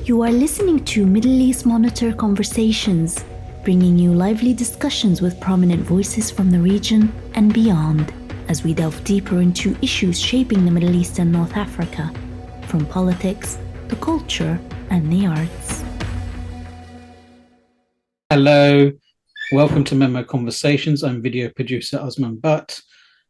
You are listening to Middle East Monitor Conversations, bringing you lively discussions with prominent voices from the region and beyond, as we delve deeper into issues shaping the Middle East and North Africa, from politics, the culture, and the arts. Hello, welcome to MEMO Conversations. I'm video producer Osman Butt.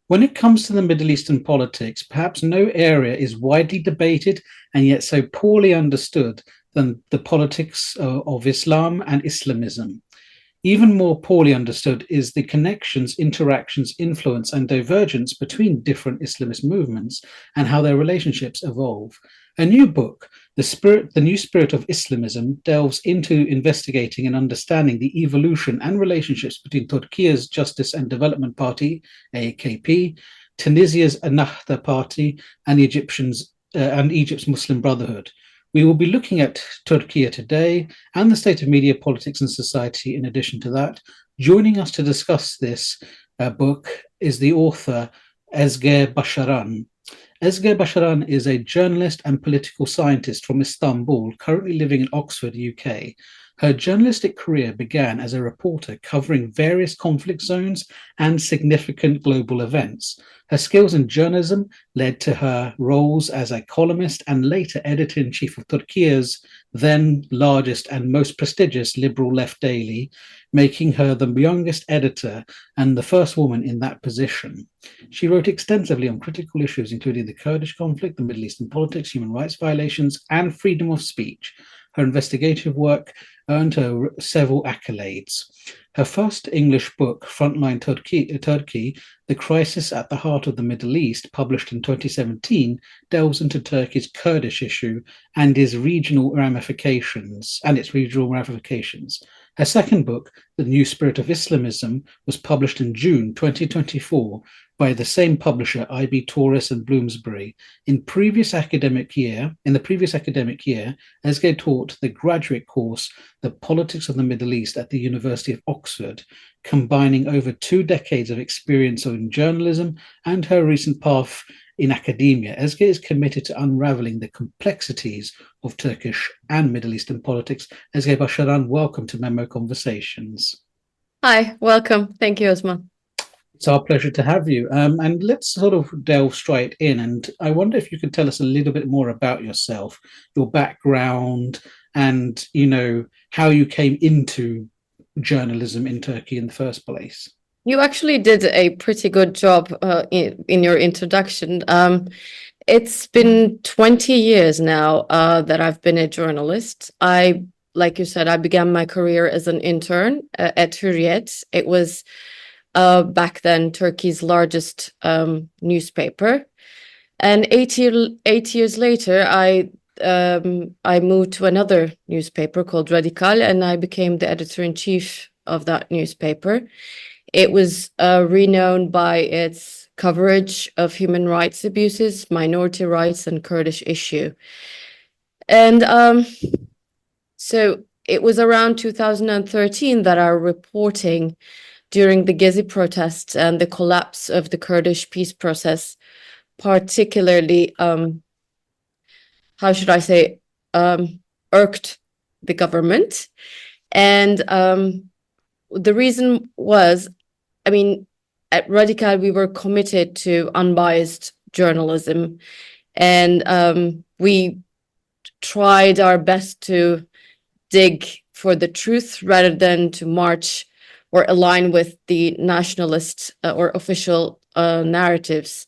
When it comes to the Middle Eastern politics, perhaps no area is widely debated and yet so poorly understood than the politics of Islam and Islamism. Even more poorly understood is the connections, interactions, influence, and divergence between different Islamist movements and how their relationships evolve. A new book, The New Spirit of Islamism, delves into investigating and understanding the evolution and relationships between Turkiye's Justice and Development Party, AKP, Tunisia's Ennahda Party, and Egypt's Muslim Brotherhood. We will be looking at Turkey today and the state of media, politics, and society in addition to that. Joining us to discuss this book is the author, Ezgi Basaran. Ezgi Basaran is a journalist and political scientist from Istanbul, currently living in Oxford, UK. Her journalistic career began as a reporter covering various conflict zones and significant global events. Her skills in journalism led to her roles as a columnist and later editor-in-chief of Turkiye's then largest and most prestigious liberal left daily, making her the youngest editor and the first woman in that position. She wrote extensively on critical issues, including the Kurdish conflict, the Middle Eastern politics, human rights violations, and freedom of speech. Her investigative work earned her several accolades. Her first English book, Frontline Turkey, The Crisis at the Heart of the Middle East, published in 2017, delves into Turkey's Kurdish issue and its regional ramifications. Her second book, The New Spirit of Islamism, was published in June 2024 by the same publisher, IB Tauris and Bloomsbury. In the previous academic year, Ezgi taught the graduate course, The Politics of the Middle East at the University of Oxford, combining over 2 decades of experience in journalism and her recent path in academia. Ezgi is committed to unraveling the complexities of Turkish and Middle Eastern politics. Ezgi Basaran, welcome to MEMO Conversations. Hi, welcome. Thank you, Osman. It's our pleasure to have you. And let's sort of delve straight in. And I wonder if you could tell us a little bit more about yourself, your background, and, how you came into journalism in Turkey in the first place. You actually did a pretty good job in your introduction. It's been 20 years now that I've been a journalist. Like you said, I began my career as an intern at Hürriyet. It was back then Turkey's largest newspaper. And 8 years later, I moved to another newspaper called Radical, and I became the editor-in-chief of that newspaper. It was renowned by its coverage of human rights abuses, minority rights, and Kurdish issue. And so it was around 2013 that our reporting during the Gezi protests and the collapse of the Kurdish peace process, particularly, irked the government. And the reason was, at Radical, we were committed to unbiased journalism, and we tried our best to dig for the truth rather than to march or align with the nationalist or official narratives.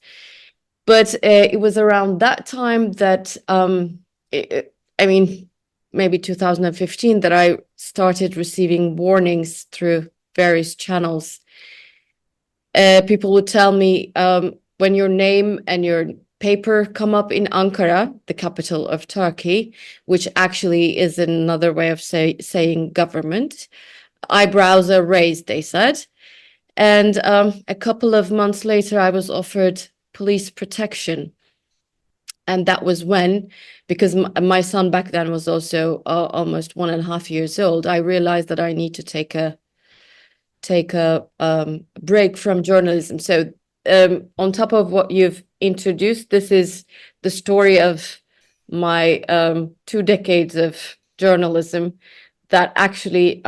But it was around that time that, maybe 2015, that I started receiving warnings through various channels. People would tell me, when your name and your paper come up in Ankara, the capital of Turkey, which actually is another way of saying government, eyebrows are raised, they said. And a couple of months later, I was offered police protection. And that was when, because my son back then was also almost 1.5 years old, I realized that I need to take a break from journalism. So on top of what you've introduced, this is the story of my 2 decades of journalism that actually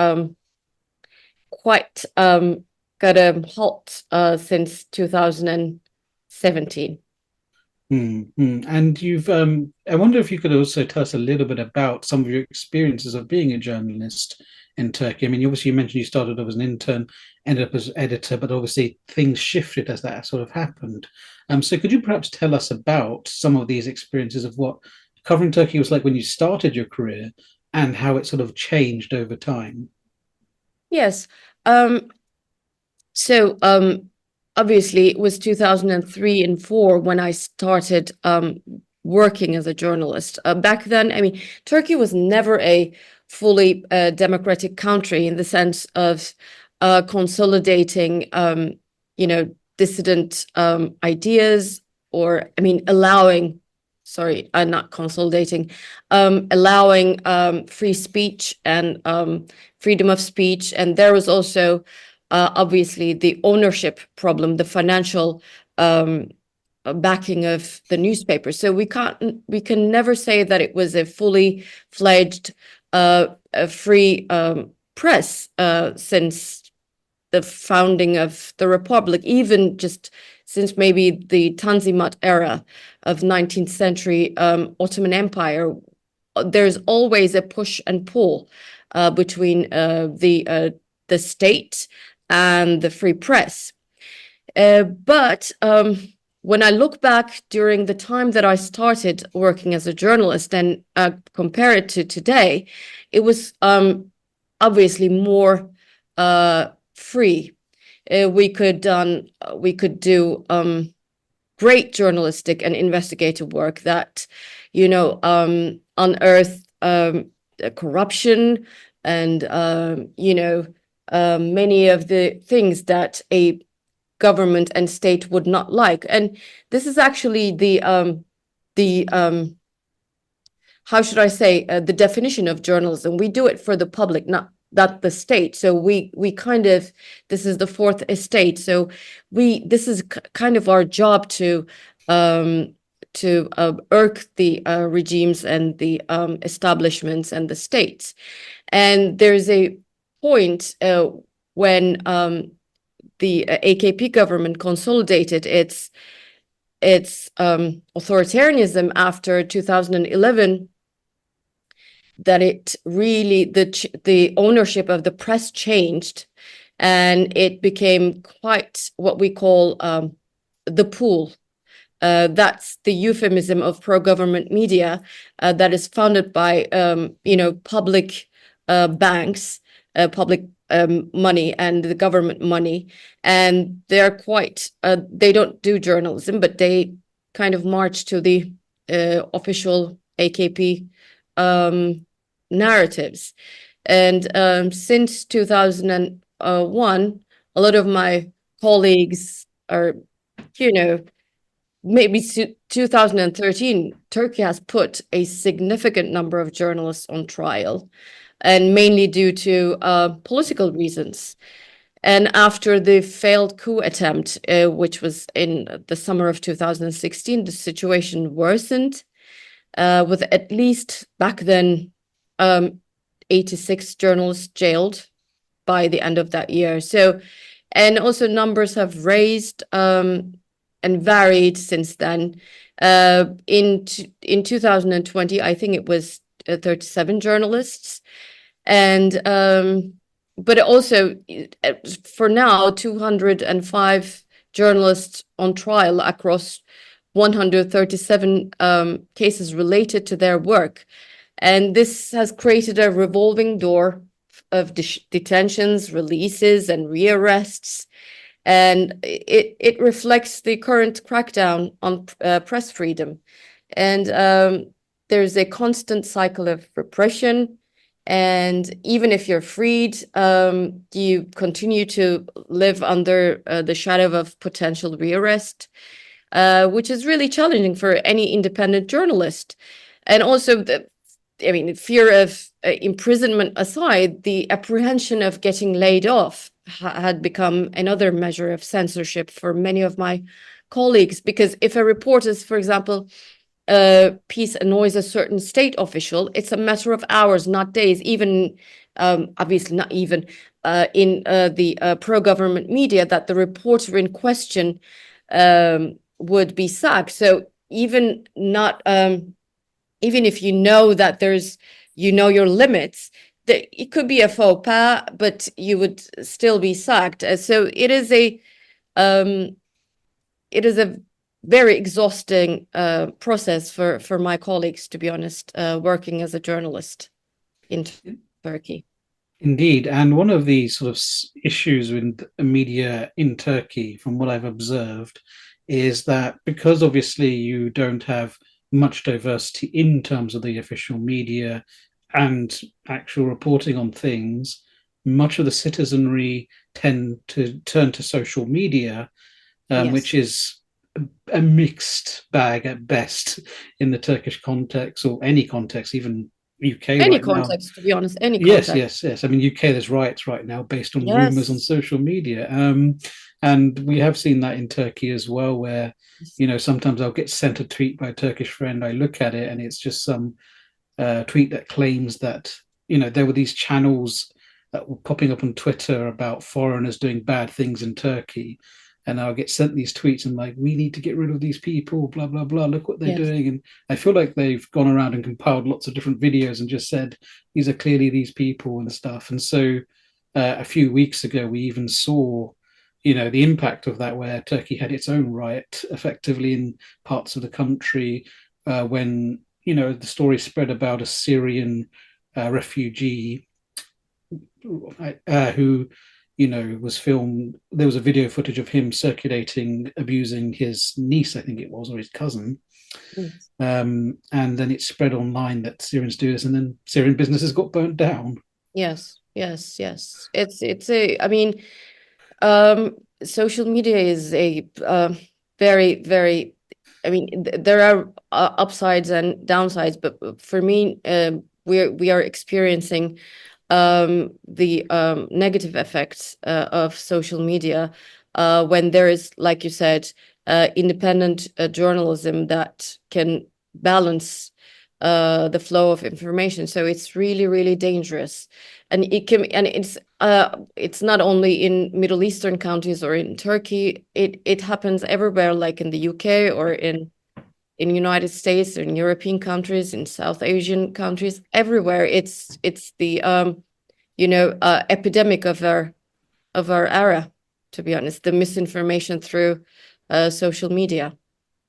quite got a halt since 2017. And you've, I wonder if you could also tell us a little bit about some of your experiences of being a journalist in Turkey. I mean, obviously, you mentioned you started off as an intern, ended up as editor, but obviously things shifted as that sort of happened. So could you perhaps tell us about some of these experiences of what covering Turkey was like when you started your career and how it sort of changed over time? Yes. So obviously it was 2003 and 4 when I started working as a journalist. Back then, I mean, Turkey was never a fully democratic country in the sense of consolidating, dissident ideas, or, I mean, allowing, sorry, not consolidating, allowing free speech and freedom of speech. And there was also obviously the ownership problem, the financial backing of the newspaper. So we can never say that it was a fully fledged a free press since the founding of the republic, even just since maybe the Tanzimat era of 19th century Ottoman Empire. There's always a push and pull between the state and the free press. But when I look back during the time that I started working as a journalist and compare it to today, it was obviously more free. We could do great journalistic and investigative work that, unearth corruption and many of the things that a government and state would not like. And this is actually the how should I say, the definition of journalism. We do it for the public, not the state. So we kind of, this is the fourth estate. So this is kind of our job to irk the regimes and the establishments and the states. And there's a point when the AKP government consolidated its authoritarianism after 2011, that it really, the ownership of the press changed, and it became quite what we call the pool. That's the euphemism of pro-government media that is funded by public banks, public money and the government money. And they're quite, they don't do journalism, but they kind of march to the official AKP narratives. And since 2001, a lot of my colleagues are, maybe 2013, Turkey has put a significant number of journalists on trial, and mainly due to political reasons. And after the failed coup attempt, which was in the summer of 2016, the situation worsened, with at least back then 86 journalists jailed by the end of that year. So, and also numbers have raised and varied since then. In 2020, I think it was 37 journalists. And but also for now, 205 journalists on trial across 137 cases related to their work. And this has created a revolving door of detentions, releases, and rearrests. And it reflects the current crackdown on press freedom. And there's a constant cycle of repression. And even if you're freed, you continue to live under the shadow of potential rearrest, which is really challenging for any independent journalist. And also, fear of imprisonment aside, the apprehension of getting laid off had become another measure of censorship for many of my colleagues. Because if a report is, for example, piece annoys a certain state official, it's a matter of hours, not days, even obviously not even in the pro-government media, that the reporter in question would be sacked. So even not even if you know that your limits, it could be a faux pas, but you would still be sacked. So it is a very exhausting process for my colleagues, to be honest, working as a journalist in Turkey. Indeed, and one of the sort of issues with media in Turkey, from what I've observed, is that because obviously you don't have much diversity in terms of the official media and actual reporting on things, much of the citizenry tend to turn to social media, Yes. which is a mixed bag at best in the Turkish context, or any context, even UK Any right context, now. to be honest, any Yes, context. yes. I mean, UK, there's riots right now based on rumors on Yes. social media. And we have seen that in Turkey as well, where, sometimes I'll get sent a tweet by a Turkish friend. I look at it and it's just some tweet that claims that, there were these channels that were popping up on Twitter about foreigners doing bad things in Turkey. And I'll get sent these tweets and like, we need to get rid of these people, blah, blah, blah. Look what they're Yes. doing. And I feel like they've gone around and compiled lots of different videos and just said, these are clearly these people and stuff. And so a few weeks ago, we even saw, the impact of that, where Turkey had its own riot effectively in parts of the country when, the story spread about a Syrian refugee who was filmed. There was a video footage of him circulating, abusing his niece, I think it was, or his cousin. Yes. And then it spread online that Syrians do this, and then Syrian businesses got burnt down. Yes. I mean, social media is a very, very, I mean, there are upsides and downsides, but for me, we are experiencing the negative effects of social media when there is, like you said, independent journalism that can balance the flow of information. So it's really, really dangerous, and it's not only in Middle Eastern countries or in Turkey. It happens everywhere, like in the UK or in United States, in European countries, in South Asian countries, everywhere. It's the epidemic of our era, to be honest, the misinformation through social media.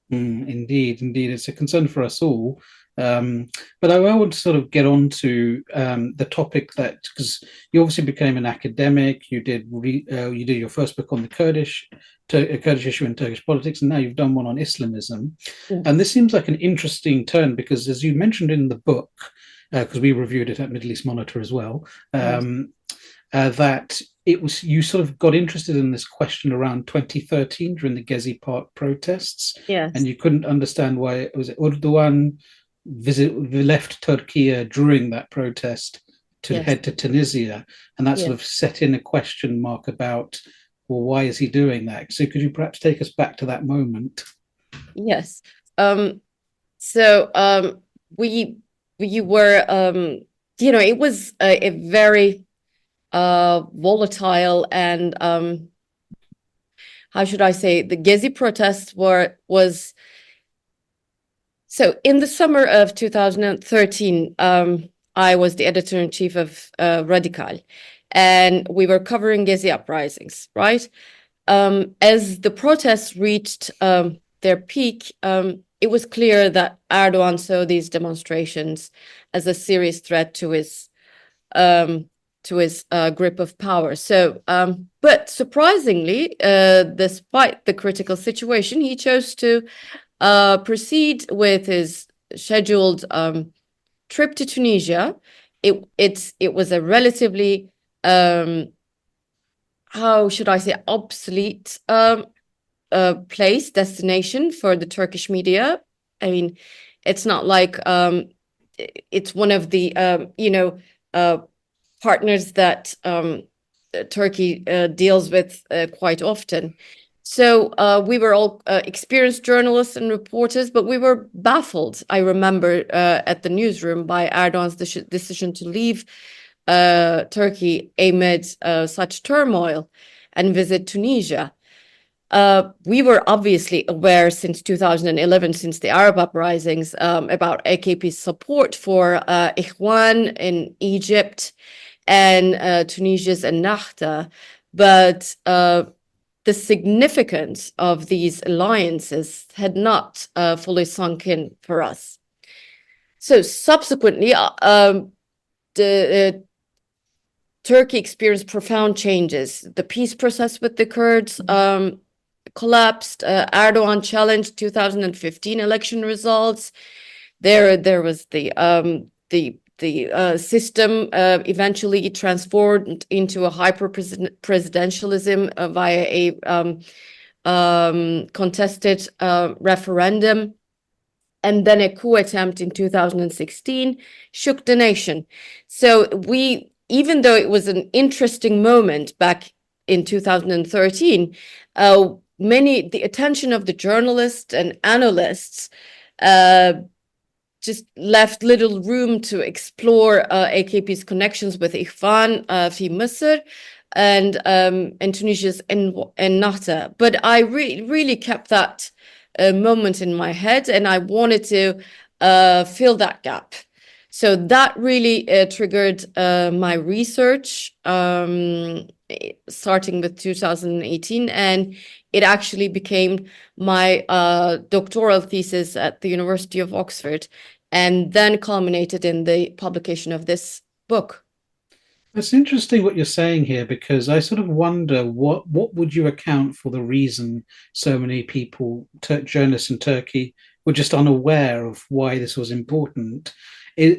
Indeed, it's a concern for us all. But I want to sort of get on to the topic, that because you obviously became an academic, you did your first book on the Kurdish issue in Turkish politics, and now you've done one on Islamism. And this seems like an interesting turn because, as you mentioned in the book, because we reviewed it at Middle East Monitor as well, that it was, you sort of got interested in this question around 2013 during the Gezi Park protests. Yes. And you couldn't understand why it was Erdogan left Turkey during that protest to head to Tunisia, and that sort of set in a question mark about, well, why is he doing that? So could you perhaps take us back to that moment? Yes. So we were it was a very volatile and how should I say, the Gezi protests was so in the summer of 2013, I was the editor-in-chief of Radical, and we were covering Gezi uprisings, right? As the protests reached their peak, it was clear that Erdogan saw these demonstrations as a serious threat to his grip of power. So, but surprisingly, despite the critical situation, he chose to proceed with his scheduled trip to Tunisia. It was a relatively how should I say, obsolete destination for the Turkish media. I mean, it's not like it's one of the partners that Turkey deals with quite often. So we were all experienced journalists and reporters, but we were baffled, I remember, at the newsroom by Erdogan's decision to leave Turkey amid such turmoil and visit Tunisia. We were obviously aware since 2011, since the Arab uprisings, about AKP's support for Ikhwan in Egypt and Tunisia's Ennahda, but the significance of these alliances had not fully sunk in for us. So subsequently, Turkey experienced profound changes. The peace process with the Kurds collapsed. Erdogan challenged 2015 election results. There was the system eventually transformed into a hyper-presidentialism via a contested referendum. And then a coup attempt in 2016 shook the nation. So even though it was an interesting moment back in 2013, the attention of the journalists and analysts just left little room to explore AKP's connections with Ikhwan fi Misr and Tunisia's Ennahda. But I really kept that moment in my head, and I wanted to fill that gap. So that really triggered my research, starting with 2018, and it actually became my doctoral thesis at the University of Oxford, and then culminated in the publication of this book. It's interesting what you're saying here, because I sort of wonder what would you account for the reason so many people, journalists in Turkey, were just unaware of why this was important. I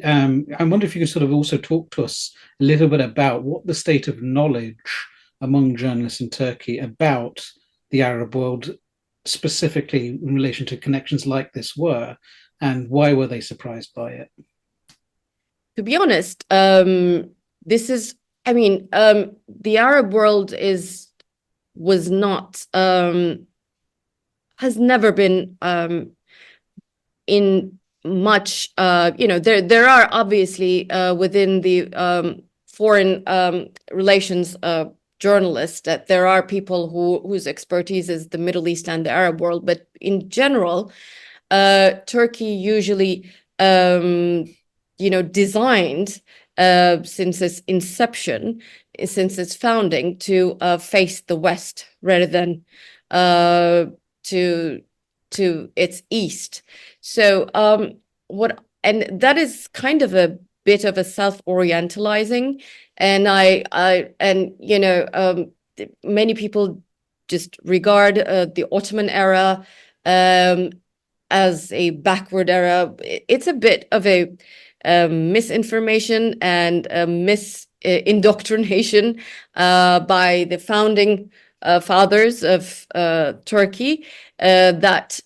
wonder if you could sort of also talk to us a little bit about what the state of knowledge among journalists in Turkey about the Arab world, specifically in relation to connections like this, were, and why were they surprised by it? To be honest, the Arab world was not, has never been in much, there are obviously within the foreign relations journalists that there are people whose expertise is the Middle East and the Arab world, but in general, Turkey usually, designed since its inception, since its founding, to face the West rather than to its east. So and that is kind of a bit of a self-orientalizing, and many people just regard the Ottoman era as a backward era. It's a bit of a misinformation and indoctrination by the founding fathers of Turkey, that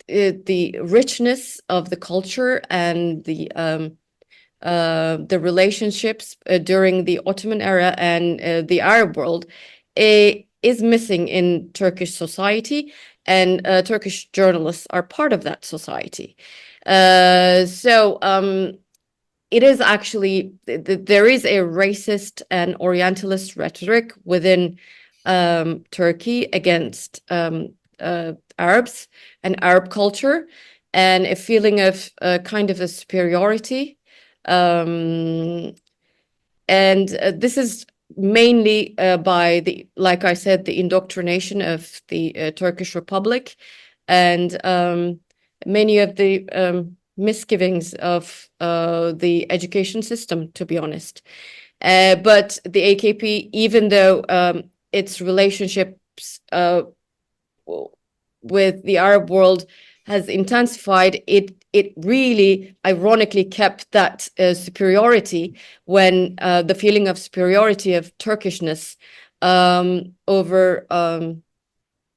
the richness of the culture and the relationships during the Ottoman era and the Arab world is missing in Turkish society, and Turkish journalists are part of that society. So it is actually, there is a racist and Orientalist rhetoric within Turkey against Arabs and Arab culture, and a feeling of kind of a superiority. And this is mainly by like I said, the indoctrination of the Turkish Republic, and many of the misgivings of the education system, to be honest. But the AKP, even though its relationships with the Arab world has intensified, it really ironically kept that superiority, when the feeling of superiority of Turkishness over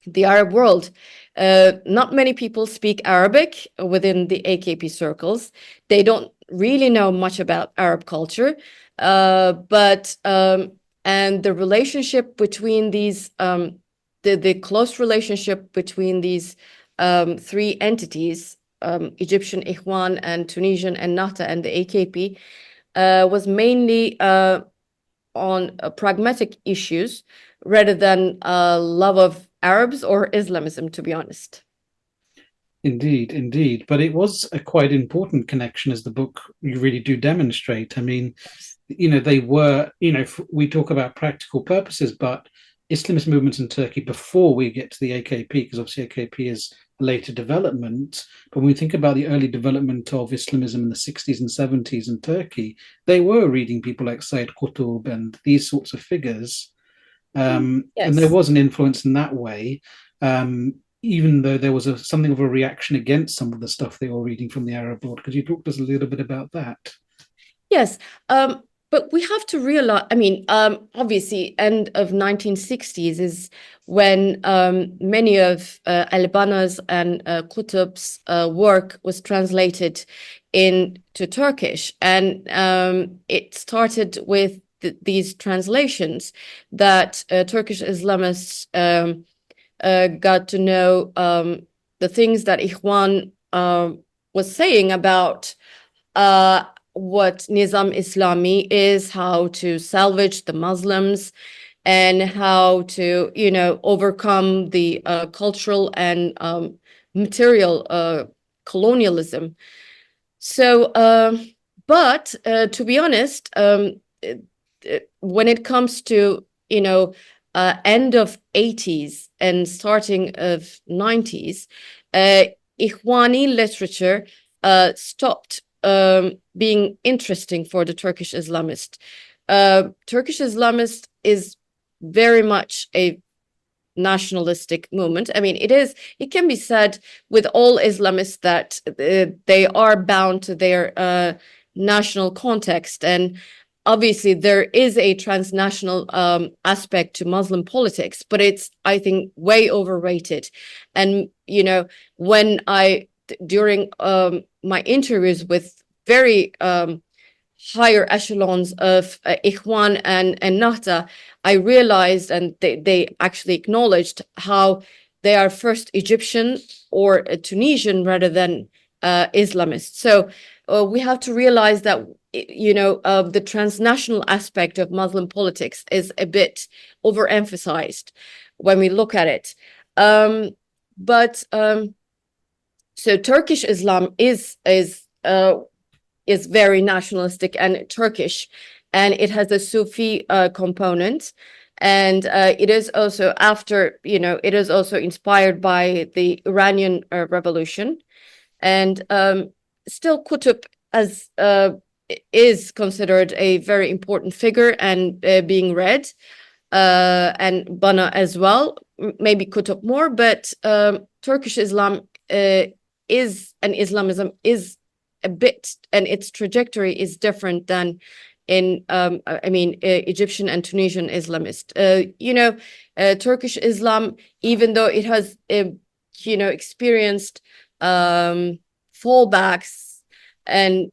the Arab world. Not many people speak Arabic within the AKP circles. They don't really know much about Arab culture, and the relationship between these the close relationship between these three entities, Egyptian Ikhwan and Tunisian Ennahda and the AKP, was mainly on pragmatic issues rather than love of Arabs or Islamism, to be honest. Indeed, indeed. But it was a quite important connection, as the book you really do demonstrate. I mean, they were, we talk about practical purposes, but Islamist movements in Turkey before we get to the AKP, because obviously AKP is a later development. But when we think about the early development of Islamism in the 60s and 70s in Turkey, they were reading people like Sayyid Qutb and these sorts of figures. And there was an influence in that way. Even though there was something of a reaction against some of the stuff they were reading from the Arab world. Could you talk to us a little bit about that? Yes, but we have to realize, I mean, obviously, end of 1960s is when many of Al-Banna's and Qutb's work was translated into Turkish. And it started with these translations that Turkish Islamists got to know the things that Ikhwan was saying about what Nizam Islami is, how to salvage the Muslims, and how to, overcome the cultural and material colonialism. So, but to be honest, when it comes to, end of 80s and starting of 90s, Ikhwani literature stopped being interesting for the Turkish Islamist. Turkish Islamist is very much a nationalistic movement. I mean, it can be said with all Islamists that they are bound to their national context. And obviously, there is a transnational aspect to Muslim politics, but it's, I think, way overrated. And, when during my interviews with very higher echelons of Ikhwan and Ennahda, I realized, and they actually acknowledged, how they are first Egyptian or Tunisian rather than Islamist. So we have to realize that the transnational aspect of Muslim politics is a bit overemphasized when we look at it. So Turkish Islam is very nationalistic and Turkish, and it has a Sufi component, and it is also it is also inspired by the Iranian Revolution, and still Qutb is considered a very important figure and being read, and Banna as well, maybe Qutb more, but Turkish Islam Islamism is a bit, and its trajectory is different than in Egyptian and Tunisian Islamist. Turkish Islam, even though it has experienced fallbacks and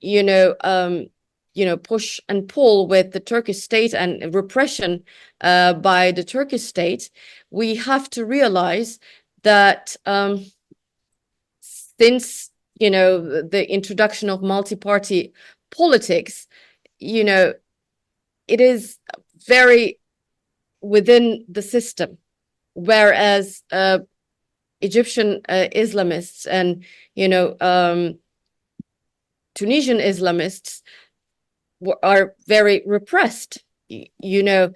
push and pull with the Turkish state and repression by the Turkish state, we have to realize that since the introduction of multi-party politics, it is very within the system, whereas Egyptian Islamists and Tunisian Islamists are very repressed. What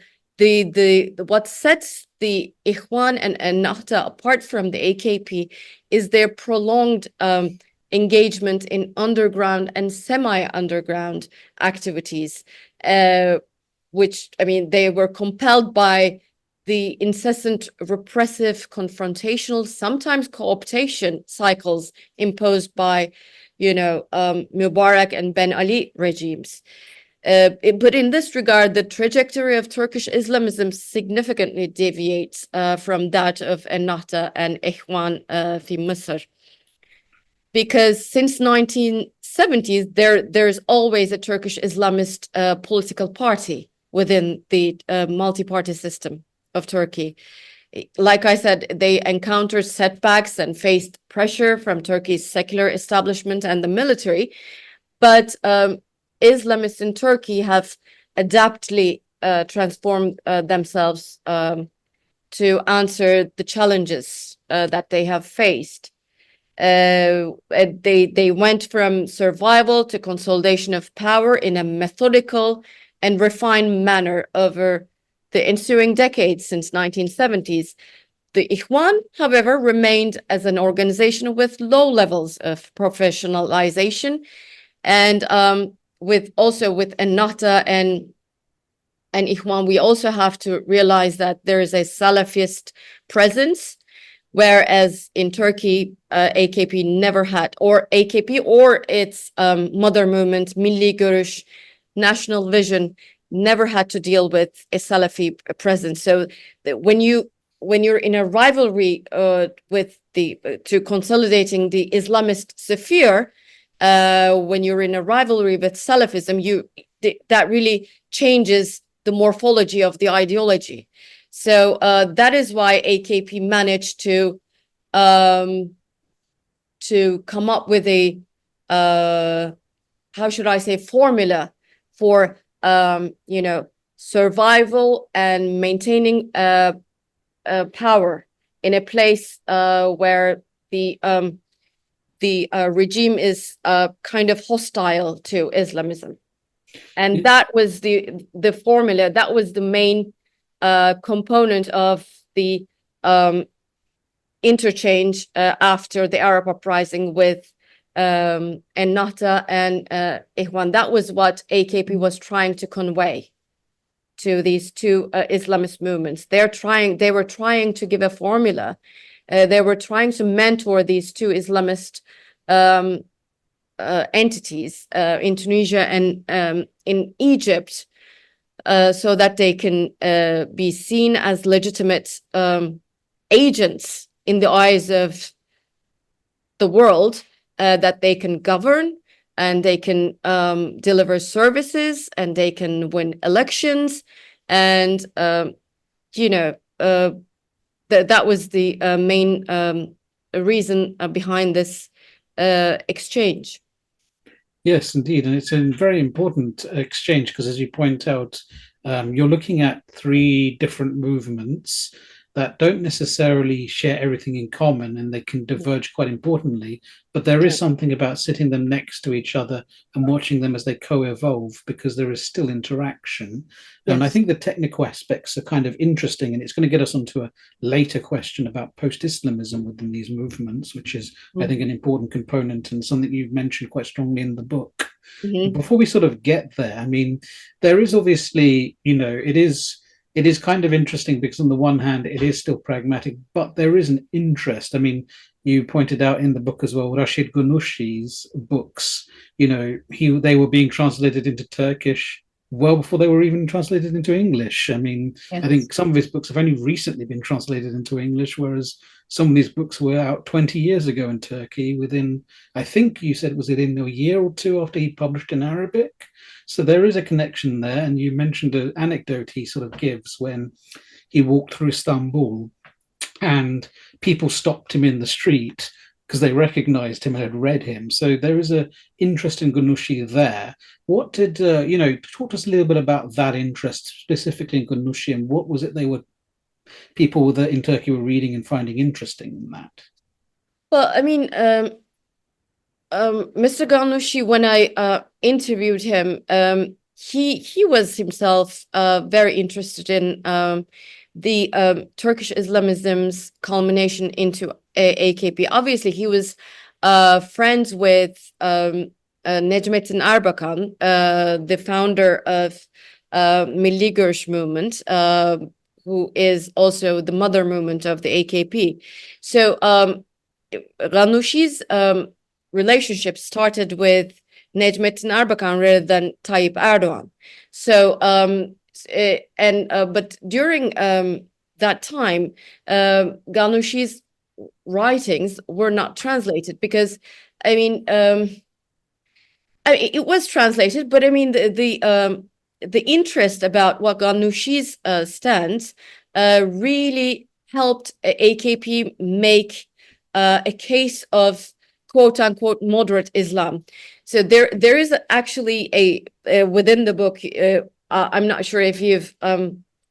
sets the Ikhwan and Ennahda apart from the AKP is their prolonged engagement in underground and semi-underground activities, which, they were compelled by the incessant repressive, confrontational, sometimes co-optation cycles imposed by, Mubarak and Ben Ali regimes. But in this regard, the trajectory of Turkish Islamism significantly deviates from that of Ennahda and Ikhwan fi Misr. Because since 1970s, there's always a Turkish Islamist political party within the multi-party system of Turkey. like I said, they encountered setbacks and faced pressure from Turkey's secular establishment and the military. But Islamists in Turkey have adaptedly transformed themselves to answer the challenges that they have faced. They went from survival to consolidation of power in a methodical and refined manner over the ensuing decades since 1970s. The Ikhwan, however, remained as an organization with low levels of professionalization, and with Ennahda and Ikhwan, we also have to realize that there is a Salafist presence, whereas in Turkey, AKP never had, or AKP or its mother movement, Milli Görüş, National Vision, never had to deal with a Salafi presence. So when you're in a rivalry with to consolidating the Islamist sphere, when you're in a rivalry with Salafism, that really changes the morphology of the ideology. So that is why AKP managed to come up with a how should I say, formula for survival and maintaining power in a place where the regime is kind of hostile to Islamism. And that was the formula, that was the main component of the interchange after the Arab uprising with Ennahda and Ikhwan. That was what AKP was trying to convey to these two Islamist movements. They were trying to give a formula. They were trying to mentor these two Islamist entities in Tunisia and in Egypt, so that they can be seen as legitimate agents in the eyes of the world, that they can govern and they can deliver services and they can win elections. And, that was the main reason behind this exchange. Yes, indeed. And it's a very important exchange because, as you point out, you're looking at three different movements that don't necessarily share everything in common, and they can diverge quite importantly. But there is something about sitting them next to each other and watching them as they co-evolve, because there is still interaction. Yes. And I think the technical aspects are kind of interesting, and it's going to get us onto a later question about post-Islamism within these movements, which is, I think, an important component and something you've mentioned quite strongly in the book. Before we sort of get there, I mean, there is obviously, it is kind of interesting because on the one hand, it is still pragmatic, but there is an interest. I mean, you pointed out in the book as well, Rashid Ghannouchi's books, they were being translated into Turkish well before they were even translated into English. I mean, yes. I think some of his books have only recently been translated into English, whereas some of these books were out 20 years ago in Turkey within, I think you said, was it in a year or two after he published in Arabic? So there is a connection there. And you mentioned an anecdote he sort of gives when he walked through Istanbul and people stopped him in the street because they recognized him and had read him. So there is an interest in Ghannouchi there. What did, talk to us a little bit about that interest, specifically in Ghannouchi, and what was it people that in Turkey were reading and finding interesting in that? Well, I mean, Mr. Ghannouchi, when I interviewed him, he was himself very interested in the Turkish Islamism's culmination into AKP. Obviously, he was friends with Necmettin Erbakan, the founder of Milli Görüş movement, who is also the mother movement of the AKP. So Ghannouchi's relationship started with Necmettin Erbakan rather than Tayyip Erdogan. So but during that time, Ghannouchi's writings were not translated because, it was translated, but the interest about what Ghannouchi's stands really helped AKP make a case of quote unquote moderate Islam. So there is actually a within the book. I'm not sure if you've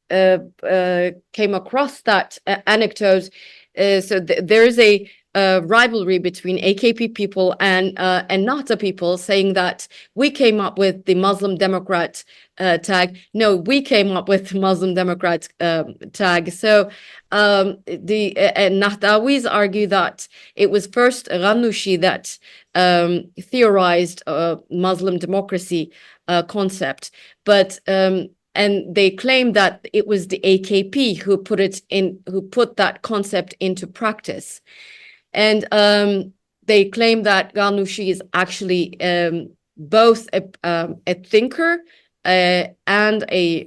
came across that anecdote. So there is a rivalry between AKP people and Ennahda people, saying that we came up with the Muslim Democrat tag. No, we came up with Muslim Democrat tag. So the Nahdawis argue that it was first Ghanouchi that theorized Muslim democracy concept, but and they claim that it was the AKP who put that concept into practice. And they claim that Ghanouchi is actually both a thinker and a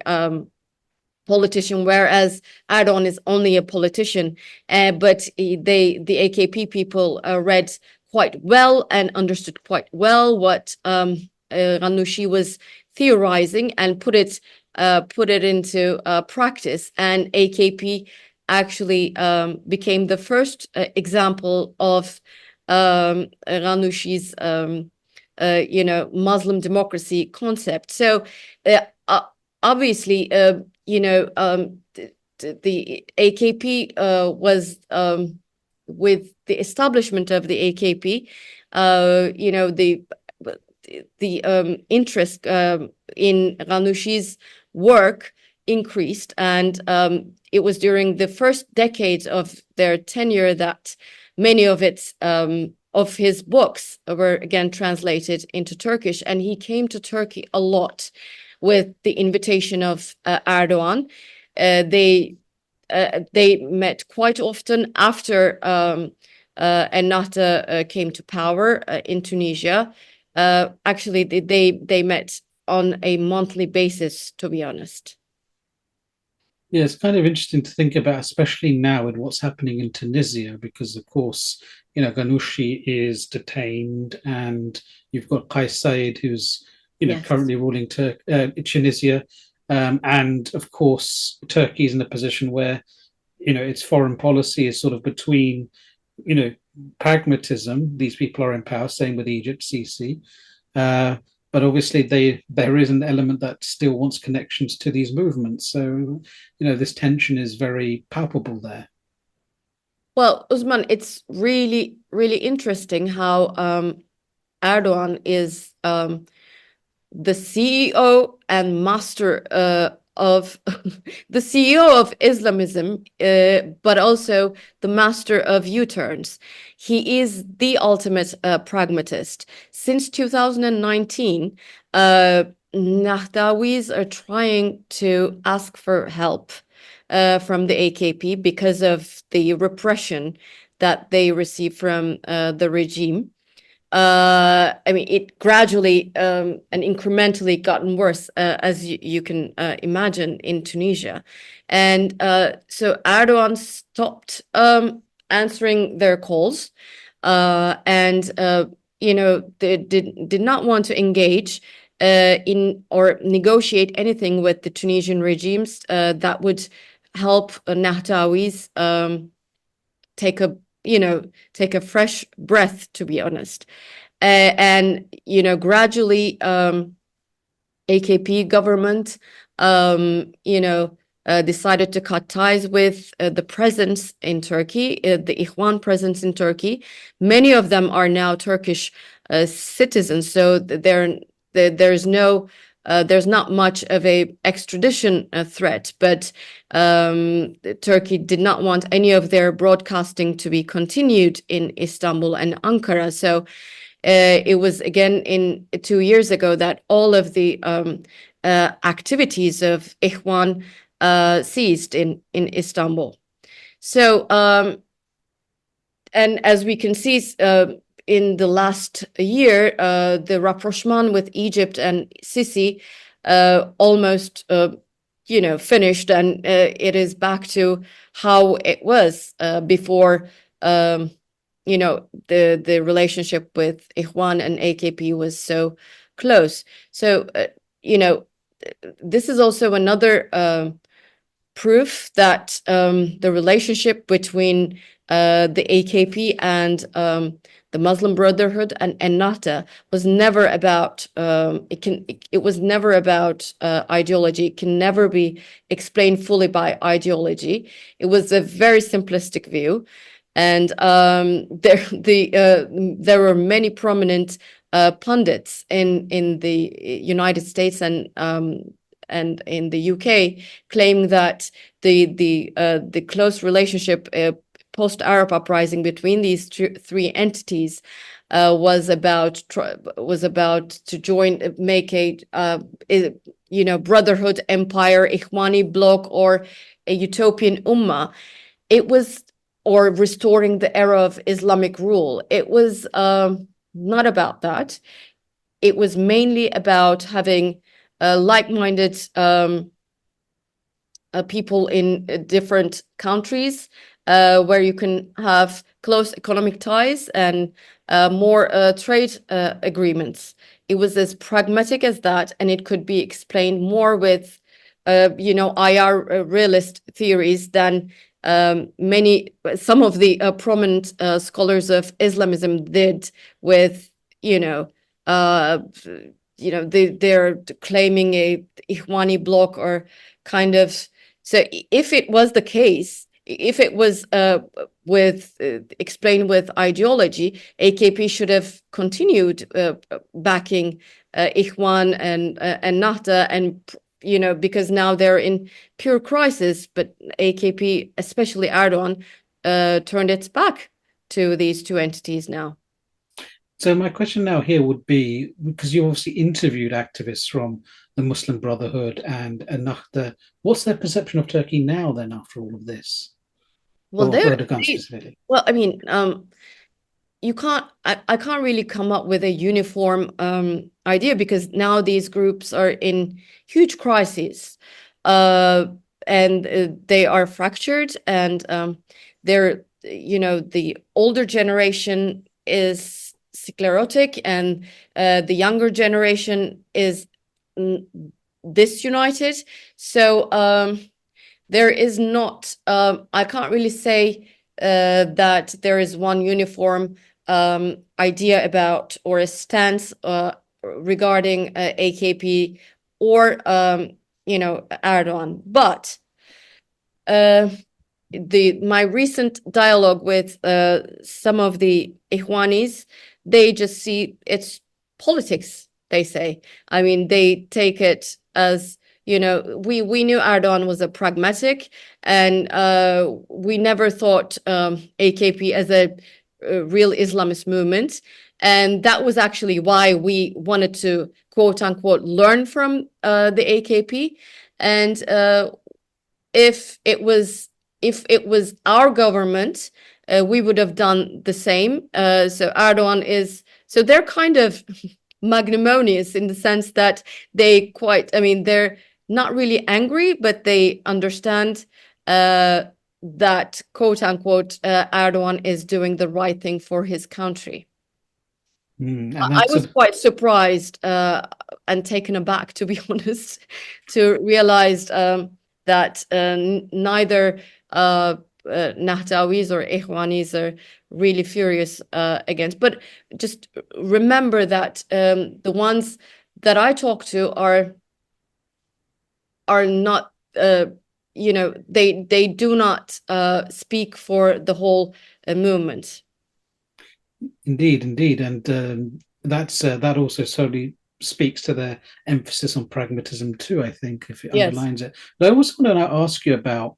politician, whereas Erdogan is only a politician. But the AKP people read quite well and understood quite well what Ghanouchi was theorizing and put it into practice. And AKP actually became the first example of Ghanouchi's Muslim democracy concept. So obviously, the AKP was with the establishment of the AKP, the interest in Ghanouchi's work increased, and it was during the first decades of their tenure that many of his books were again translated into Turkish, and he came to Turkey a lot with the invitation of Erdogan. They met quite often after Ennahda came to power in Tunisia. Actually, they met on a monthly basis, to be honest. Yeah, it's kind of interesting to think about, especially now with what's happening in Tunisia, because of course, Ghanouchi is detained, and you've got Kais Saied, who's Yes. currently ruling Tunisia, and of course, Turkey is in a position where its foreign policy is sort of between pragmatism. These people are in power. Same with Egypt, Sisi. But obviously, there is an element that still wants connections to these movements. So, this tension is very palpable there. Well, Usman, it's really, really interesting how Erdogan is the CEO and master of the CEO of Islamism, but also the master of U-turns. He is the ultimate pragmatist. Since 2019, Nahdawis are trying to ask for help from the AKP because of the repression that they receive from the regime. I mean, it gradually and incrementally gotten worse, as you can imagine, in Tunisia. And so Erdogan stopped answering their calls, and they did not want to engage in or negotiate anything with the Tunisian regimes that would help Nahdawis take a fresh breath, to be honest. And gradually AKP government decided to cut ties with the presence in Turkey, the Ikhwan presence in Turkey. Many of them are now Turkish citizens, so there's not much of a extradition threat, but Turkey did not want any of their broadcasting to be continued in Istanbul and Ankara. So it was again 2 years ago that all of the activities of Ikhwan ceased in Istanbul. So and as we can see, in the last year, the rapprochement with Egypt and Sisi almost, finished, and it is back to how it was before. The relationship with Ikhwan and AKP was so close. So this is also another proof that the relationship between the AKP and the Muslim Brotherhood and Ennahda was never about it was never about ideology. It can never be explained fully by ideology. It was a very simplistic view, and there were many prominent pundits in the United States and in the UK claiming that the close relationship post-Arab uprising between these three entities was about to make a brotherhood empire, Ikhwani bloc, or a utopian ummah. It was, or restoring the era of Islamic rule. It was not about that. It was mainly about having like-minded people in different countries where you can have close economic ties and more trade agreements. It was as pragmatic as that, and it could be explained more with IR realist theories than some of the prominent scholars of Islamism did with they're claiming a Ikhwani bloc or kind of. So if it was the case, if it was explained with ideology, AKP should have continued backing Ikhwan and Ennahda, and because now they're in pure crisis. But AKP, especially Erdogan, turned its back to these two entities now. So my question now here would be, because you obviously interviewed activists from the Muslim Brotherhood and Ennahda, what's their perception of Turkey now then after all of this? Well, Erdogan specifically. Well, I mean, you can't. I can't really come up with a uniform idea, because now these groups are in huge crises, and they are fractured, and they're the older generation is sclerotic, and the younger generation is disunited. So there is not, I can't really say that there is one uniform idea about, or a stance regarding AKP or Erdogan. But my recent dialogue with some of the Ikhwanis, they just see it's politics, they say. I mean, they take it as, we knew Erdogan was a pragmatic, and we never thought AKP as a real Islamist movement. And that was actually why we wanted to, quote unquote, learn from the AKP. And if it was our government, we would have done the same. So Erdogan so they're kind of magnanimous in the sense that they're not really angry, but they understand that, quote unquote, Erdogan is doing the right thing for his country. I was quite surprised and taken aback, to be honest, to realize that neither Nahdawis or Ikhwanis are really furious against. But just remember that the ones that I talk to are not, they do not speak for the whole movement. Indeed, and that also solely speaks to their emphasis on pragmatism too, I think, if it underlines it. But I also want to ask you about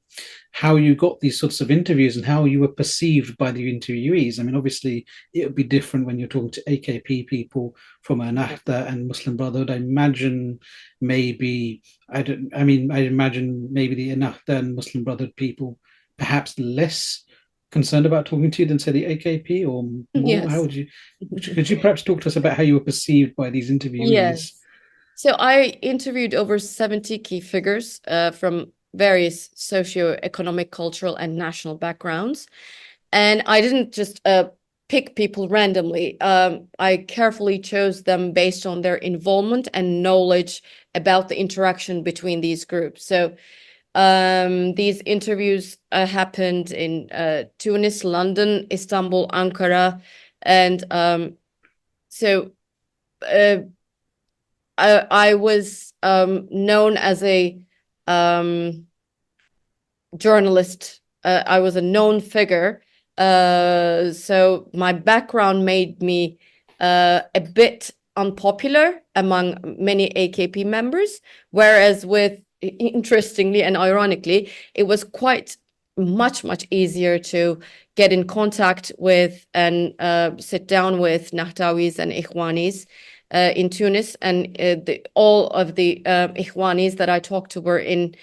how you got these sorts of interviews and how you were perceived by the interviewees. I mean, obviously, it would be different when you're talking to AKP people from Ennahda and Muslim Brotherhood. I imagine maybe the Ennahda and Muslim Brotherhood people perhaps less concerned about talking to you than, say, the AKP, or more? Yes. How could you perhaps talk to us about how you were perceived by these interviewees? Yes. So I interviewed over 70 key figures from various socio-economic, cultural, and national backgrounds. And I didn't just pick people randomly. I carefully chose them based on their involvement and knowledge about the interaction between these groups. So These interviews happened in Tunis, London, Istanbul, Ankara, and so I was known as a journalist. I was a known figure. So my background made me a bit unpopular among many AKP members, whereas interestingly and ironically, it was quite much easier to get in contact with and sit down with Nahtawis and Ikhwanis in Tunis, and all of the Ikhwanis that I talked to were in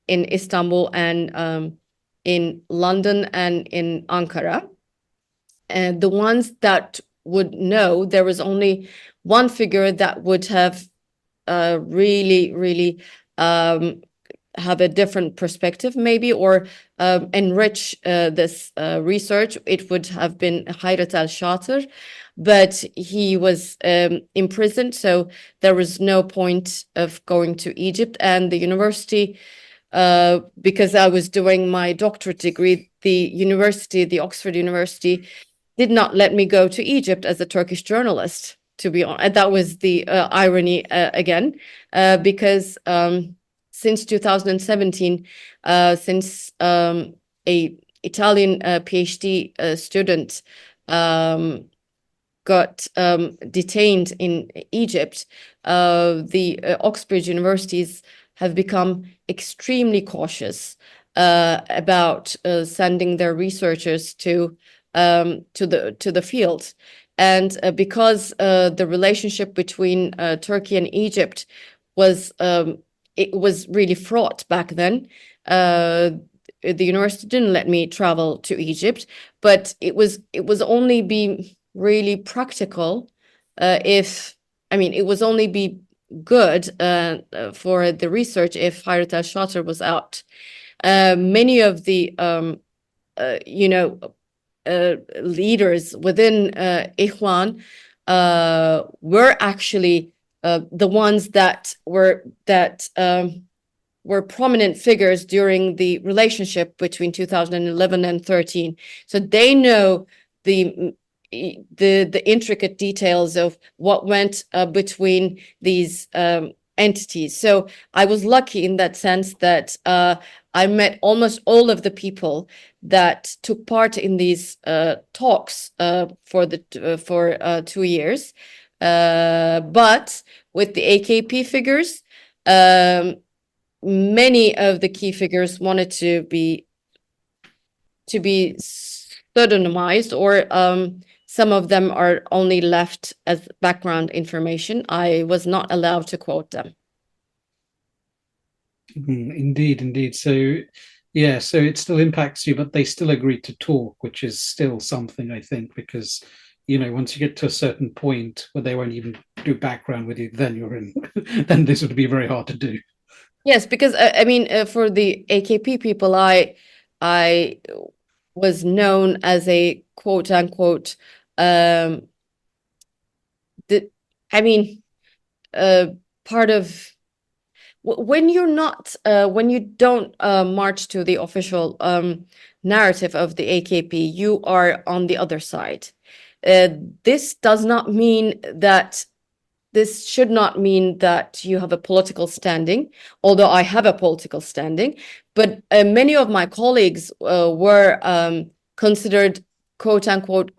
Istanbul and in London and in Ankara. And the ones that would know, there was only one figure that would have really have a different perspective maybe, or enrich this research. It would have been Hayrat al-Shatir, but he was imprisoned, so there was no point of going to Egypt. And the university, because I was doing my doctorate degree, the Oxford University, did not let me go to Egypt as a Turkish journalist, to be honest. And that was the irony again, because since 2017, since a Italian PhD student got detained in Egypt, the Oxford universities have become extremely cautious about sending their researchers to the field. And because the relationship between Turkey and Egypt was it was really fraught back then, the university didn't let me travel to Egypt, but it was only be really practical it was only be good for the research if Hayrat al-Shatir was out. Many of the leaders within Ikhwan were actually the ones that were prominent figures during the relationship between 2011 and 13. So they know the intricate details of what went between these entities. So I was lucky in that sense that I met almost all of the people that took part in these talks for 2 years. But with the AKP figures, many of the key figures wanted to be pseudonymized, or some of them are only left as background information. I was not allowed to quote them. Indeed. So, yeah, so it still impacts you, but they still agreed to talk, which is still something, I think, because, once you get to a certain point where they won't even do background with you, then you're in, then this would be very hard to do. Yes, because for the AKP people, I was known as a quote unquote, part of, when you don't march to the official narrative of the AKP, you are on the other side. This should not mean that you have a political standing, although I have a political standing, but many of my colleagues were considered, quote unquote,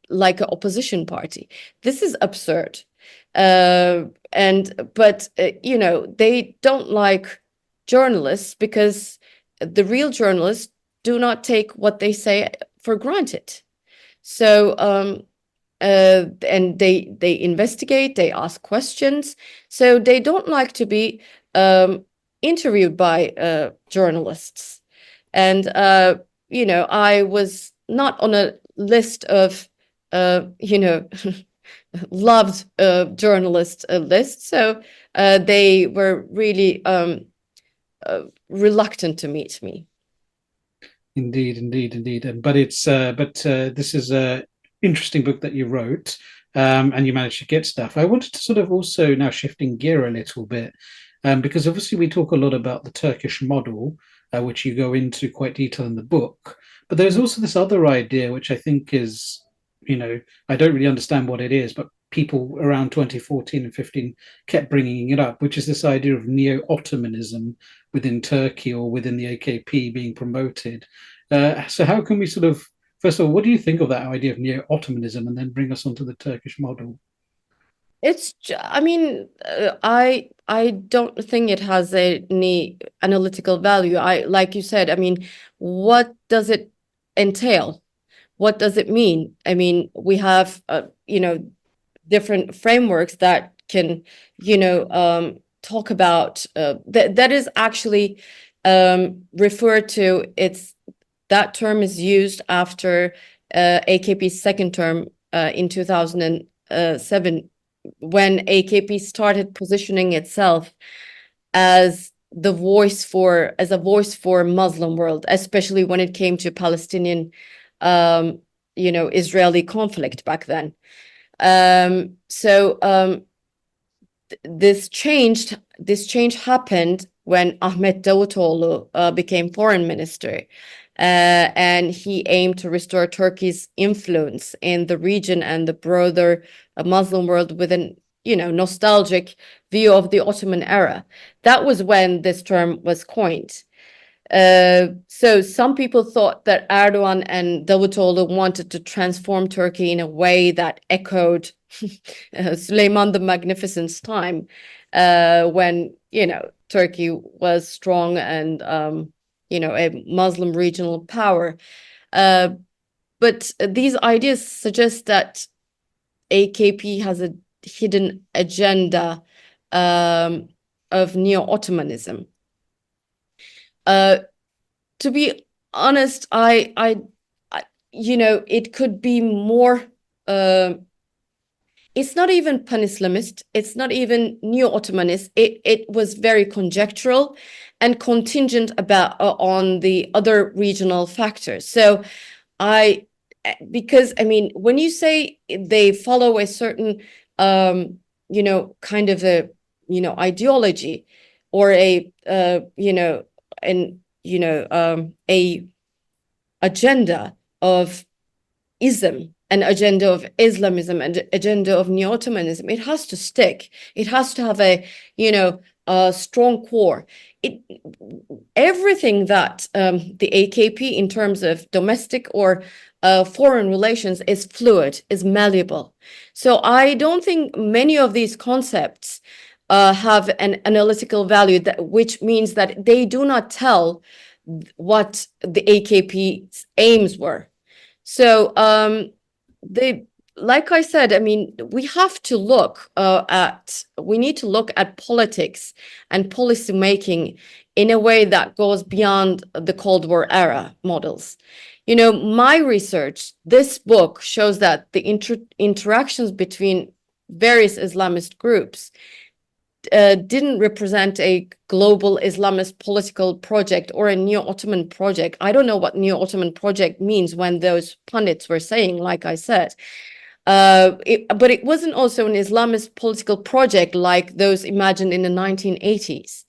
like an opposition party. This is absurd. But they don't like journalists because the real journalists do not take what they say for granted. So, and they investigate, they ask questions. So they don't like to be interviewed by journalists. And, I was not on a list of, loved journalist list. So they were really reluctant to meet me. Indeed. But this is a interesting book that you wrote, and you managed to get stuff. I wanted to sort of also, now shifting gear a little bit, Because obviously we talk a lot about the Turkish model, which you go into quite detail in the book. But there's also this other idea, which I think is, I don't really understand what it is, but people around 2014 and 15 kept bringing it up, which is this idea of neo-Ottomanism within Turkey or within the AKP being promoted. So how can we sort of, first of all, what do you think of that idea of neo-Ottomanism, and then bring us onto the Turkish model? I mean, I don't think it has any analytical value. Like you said, I mean, what does it entail? What does it mean? I mean, we have, different frameworks that can, talk about that is actually referred to. That term is used after AKP's second term in 2007, when AKP started positioning itself as a voice for Muslim world, especially when it came to Palestinian, Israeli conflict back then. This change happened when Ahmet Davutoğlu became foreign minister, and he aimed to restore Turkey's influence in the region and the broader Muslim world with an nostalgic view of the Ottoman era. That was when this term was coined. So some people thought that Erdogan and Davutoğlu wanted to transform Turkey in a way that echoed Süleyman the Magnificent's time, when Turkey was strong and a Muslim regional power. But these ideas suggest that AKP has a hidden agenda of neo-Ottomanism. To be honest, it could be more. It's not even pan-Islamist. It's not even neo-Ottomanist. It was very conjectural and contingent on the other regional factors. So because I mean, when you say they follow a certain kind of a ideology or a a agenda of ism, an agenda of Islamism, and agenda of neo-Ottomanism, it has to stick. It has to have a strong core. Everything that the AKP in terms of domestic or foreign relations is fluid, is malleable. So I don't think many of these concepts have an analytical value, which means that they do not tell what the AKP's aims were. So like I said, I mean, we need to look at politics and policy making in a way that goes beyond the Cold War era models. My research, this book shows that the interactions between various Islamist groups didn't represent a global Islamist political project or a neo-Ottoman project. I don't know what neo-Ottoman project means when those pundits were saying, like I said. But it wasn't also an Islamist political project like those imagined in the 1980s.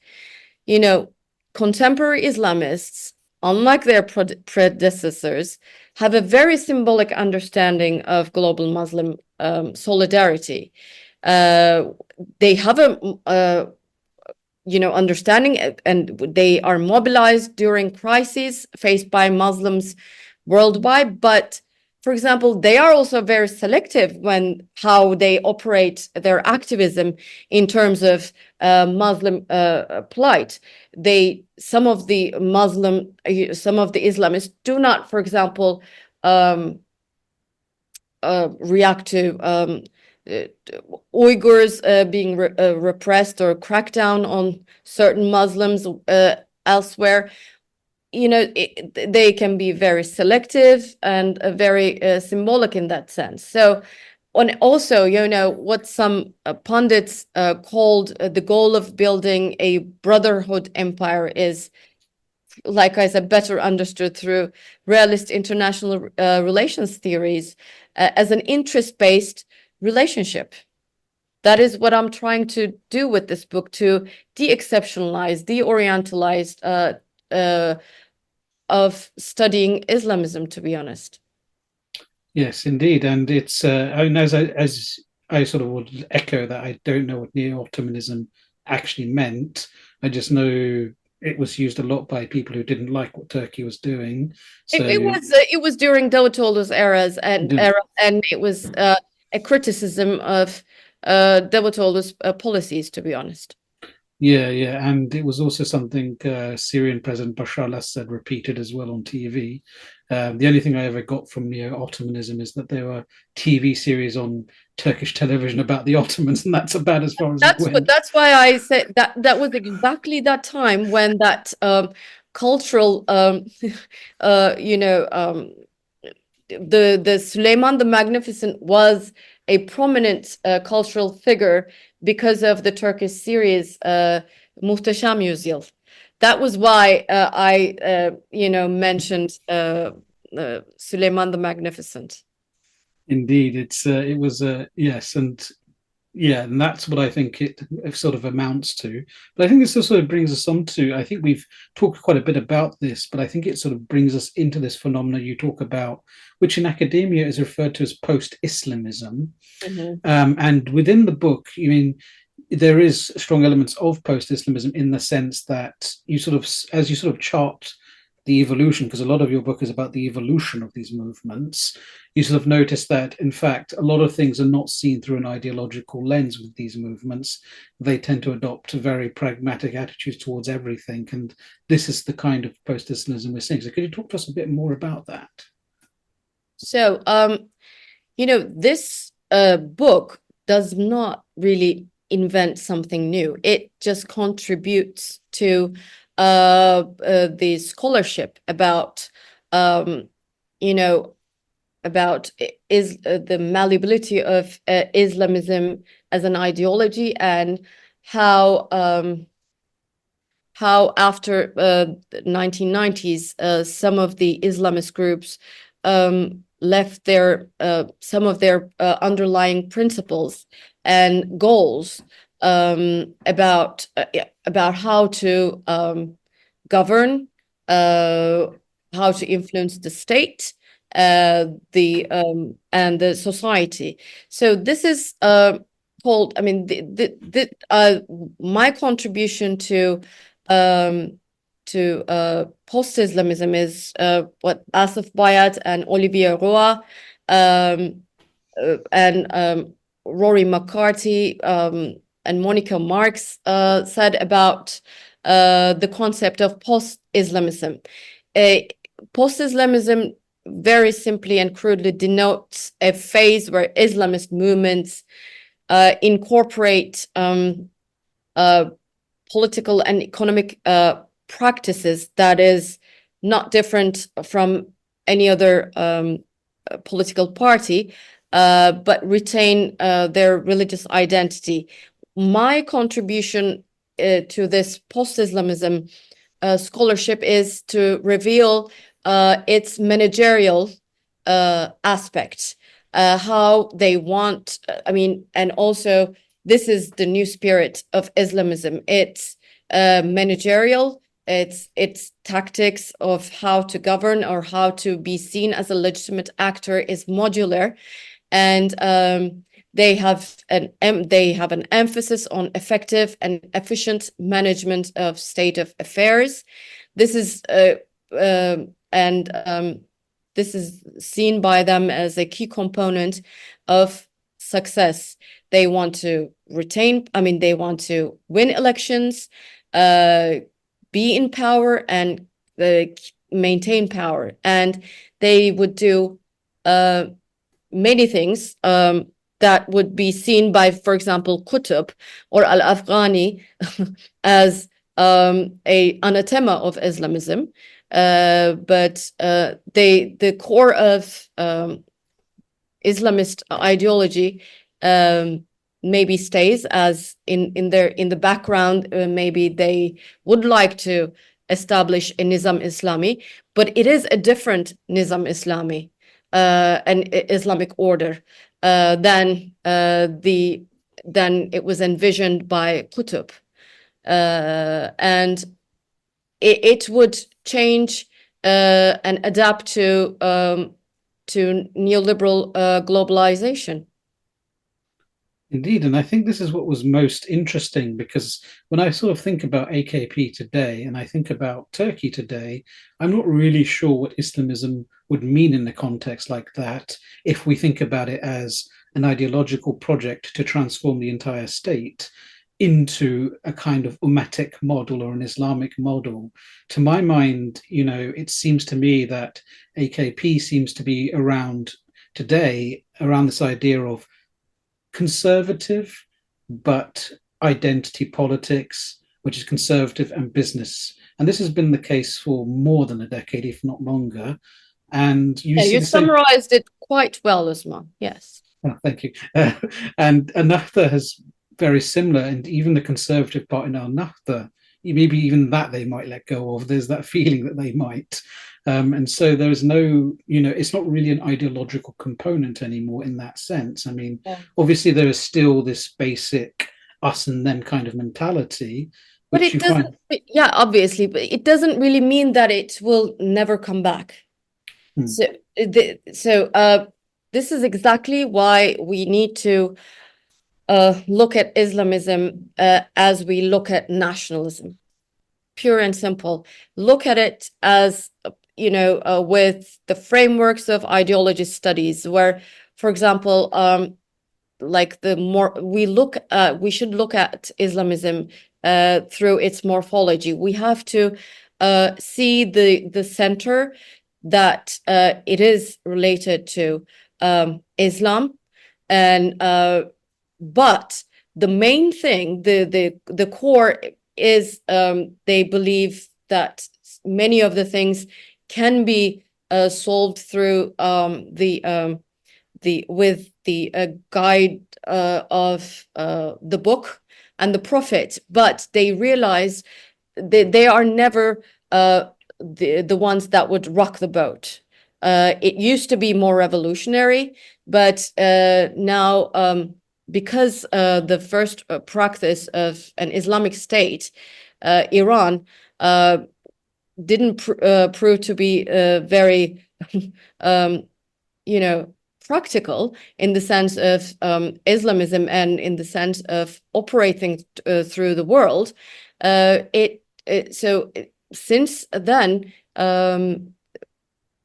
Contemporary Islamists, unlike their predecessors, have a very symbolic understanding of global Muslim solidarity. They have a understanding, and they are mobilized during crises faced by Muslims worldwide. But for example, they are also very selective when how they operate their activism in terms of Muslim plight. Some of the Islamists do not, for example, react to Uyghurs being repressed or crack down on certain Muslims elsewhere. They can be very selective and very symbolic in that sense. So, also, what some pundits called the goal of building a brotherhood empire is, like I said, better understood through realist international relations theories as an interest-based relationship that is what I'm trying to do with this book, to de-exceptionalize, de-orientalize of studying Islamism, to be honest. Yes, indeed, and it's I mean, as I sort of would echo that I don't know what neo-Ottomanism actually meant. I just know it was used a lot by people who didn't like what Turkey was doing. So It was during Davutoğlu's era, and it was a criticism of Davutoğlu's policies, to be honest. yeah, and it was also something Syrian President Bashar al-Assad repeated as well on TV. The only thing I ever got from neo-Ottomanism is that there were TV series on Turkish television about the Ottomans, and that's about as far as it went. That's why I said that was exactly that time when that cultural, the Süleyman the Magnificent was a prominent cultural figure because of the Turkish series Muhteşem Yüzyıl. That was why I mentioned Süleyman the Magnificent. Indeed, it was yes, and that's what I think it sort of amounts to. But I think this also brings us on to, I think we've talked quite a bit about this, but I think it sort of brings us into this phenomena you talk about, which in academia is referred to as post-Islamism. And within the book, I mean, there is strong elements of post-Islamism in the sense that you sort of, as you sort of chart the evolution, because a lot of your book is about the evolution of these movements, you sort of notice that, in fact, a lot of things are not seen through an ideological lens with these movements. They tend to adopt very pragmatic attitudes towards everything. And this is the kind of post-Islamism we're seeing. So could you talk to us a bit more about that? So, this book does not really invent something new. It just contributes to the scholarship about the malleability of Islamism as an ideology, and how after the 1990s some of the Islamist groups left their some of their underlying principles and goals about how to govern, how to influence the state, and the society. So this is called. I mean, my contribution to post-Islamism is what Asif Bayat and Olivier Roy and Rory McCarthy and Monica Marx said about the concept of post-Islamism. Post-Islamism very simply and crudely denotes a phase where Islamist movements incorporate political and economic practices that is not different from any other political party, but retain their religious identity. My contribution to this post-Islamism scholarship is to reveal its managerial aspect, how they want, and also this is the new spirit of Islamism. It's managerial, its tactics of how to govern or how to be seen as a legitimate actor is modular, and they have an emphasis on effective and efficient management of state of affairs. This is this is seen by them as a key component of success. They want to they want to win elections, be in power, and maintain power. And they would do many things that would be seen by, for example, Qutb or Al-Afghani as a anathema of Islamism. But the core of Islamist ideology maybe stays as in the background. Maybe they would like to establish a Nizam Islami, but it is a different Nizam Islami, an Islamic order than the than it was envisioned by Qutb. And it would change and adapt to neoliberal globalization. Indeed, and I think this is what was most interesting, because when I sort of think about AKP today and I think about Turkey today, I'm not really sure what Islamism would mean in a context like that if we think about it as an ideological project to transform the entire state into a kind of Umatic model or an Islamic model. To my mind, it seems to me that AKP seems to be around today, around this idea of conservative but identity politics, which is conservative and business. And this has been the case for more than a decade, if not longer. And you summarized it quite well, Usman. Yes. Oh, thank you. And Ennahda has very similar, and even the conservative part in Ennahda, maybe even that they might let go of. There's that feeling that they might. And so there is no, it's not really an ideological component anymore in that sense. I mean, obviously there is still this basic us and them kind of mentality. But it doesn't, yeah, obviously, but it doesn't really mean that it will never come back. So this is exactly why we need to look at Islamism as we look at nationalism. Pure and simple. Look at it as, with the frameworks of ideology studies, where, for example, like we should look at Islamism through its morphology. We have to see the center that it is related to Islam, and but the main thing, the core is they believe that many of the things can be solved through with the guide of the book and the prophet, but they realize that they are never the ones that would rock the boat. It used to be more revolutionary, but now because the first practice of an Islamic state, Iran, didn't prove to be very, practical in the sense of Islamism and in the sense of operating through the world. So since then,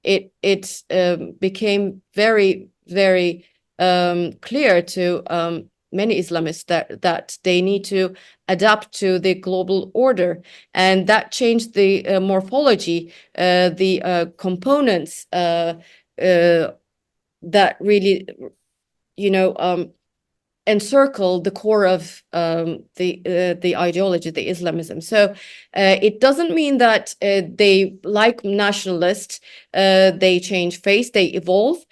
it became very, very clear to many Islamists that they need to adapt to the global order, and that changed the morphology, the components that really, encircle the core of the ideology, the Islamism. So it doesn't mean that they, like nationalists, they change face, they evolve.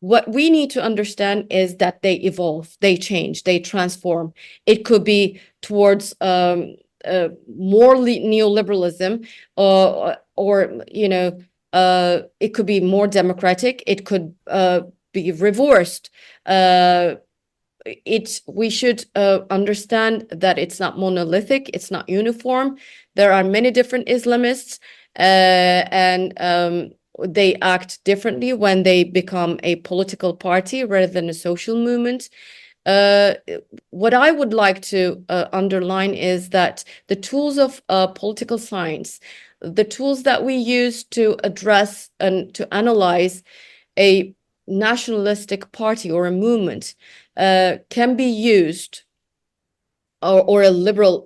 What we need to understand is that they evolve, they change, they transform. It could be towards more neoliberalism, or it could be more democratic. It could be reversed. We should understand that it's not monolithic, it's not uniform. There are many different Islamists, and they act differently when they become a political party rather than a social movement. What I would like to underline is that the tools of political science, the tools that we use to address and to analyze a nationalistic party or a movement, can be used, or a liberal